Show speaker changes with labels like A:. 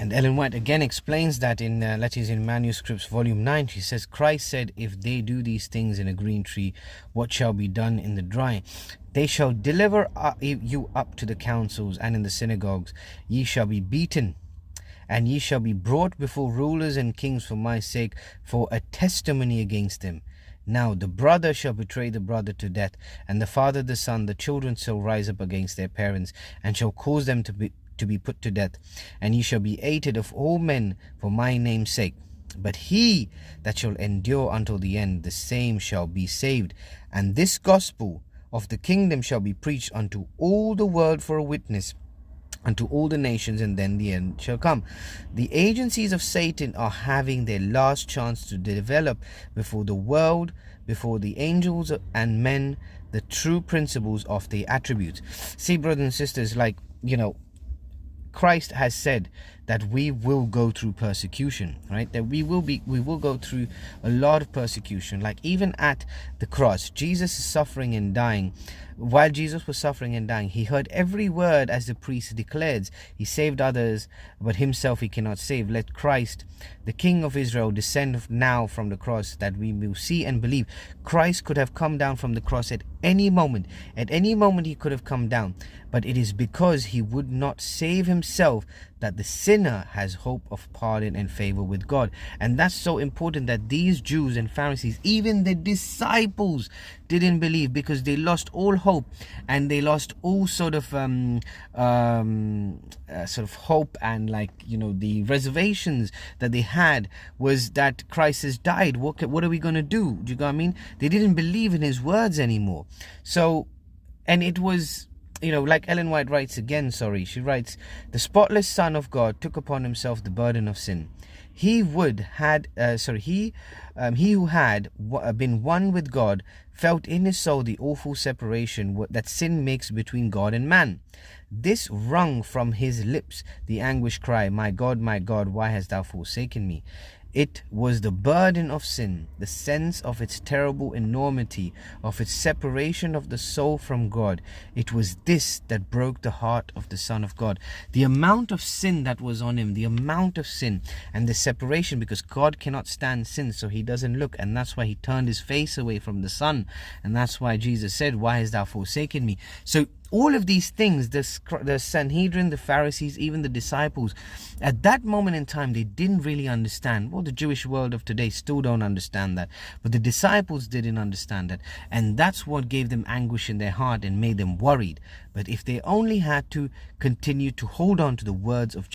A: And Ellen White again explains that in in Manuscripts Volume 9. She says, Christ said, if they do these things in a green tree, what shall be done in the dry? They shall deliver you up to the councils, and in the synagogues ye shall be beaten, and ye shall be brought before rulers and kings for my sake, for a testimony against them. Now the brother shall betray the brother to death, and the father the son. The children shall rise up against their parents, and shall cause them to be put to death. And ye shall be hated of all men for my name's sake. But he that shall endure until the end, the same shall be saved. And this gospel of the kingdom shall be preached unto all the world for a witness unto all the nations, and then the end shall come. The agencies of Satan are having their last chance to develop before the world, before the angels and men, the true principles of the attributes. See, brothers and sisters, Christ has said that we will go through persecution, right? That we will go through a lot of persecution. Like even at the cross, Jesus is suffering and dying. While Jesus was suffering and dying, he heard every word as the priest declared. He saved others, but himself he cannot save. Let Christ, the King of Israel, descend now from the cross, that we will see and believe. Christ could have come down from the cross at any moment. At any moment he could have come down. But it is because he would not save himself that the sinner has hope of pardon and favor with God. And that's so important, that these Jews and Pharisees, even the disciples, didn't believe, because they lost all hope, and they lost all sort of hope, and the reservations that they had was that Christ has died. What are we going to do? Do you know what I mean? They didn't believe in his words anymore. So, and it was, like Ellen White writes again, she writes, the spotless Son of God took upon himself the burden of sin. He who had been one with God felt in his soul the awful separation that sin makes between God and man. This wrung from his lips the anguish cry, my God, why hast thou forsaken me? It was the burden of sin, the sense of its terrible enormity, of its separation of the soul from God. It was this that broke the heart of the Son of God. The amount of sin that was on him, the amount of sin and the separation, because God cannot stand sin, so he doesn't look, and that's why he turned his face away from the Son, and that's why Jesus said, why hast thou forsaken me? So all of these things, the Sanhedrin, the Pharisees, even the disciples, at that moment in time, they didn't really understand. Well, the Jewish world of today still don't understand that. But the disciples didn't understand that. And that's what gave them anguish in their heart and made them worried. But if they only had to continue to hold on to the words of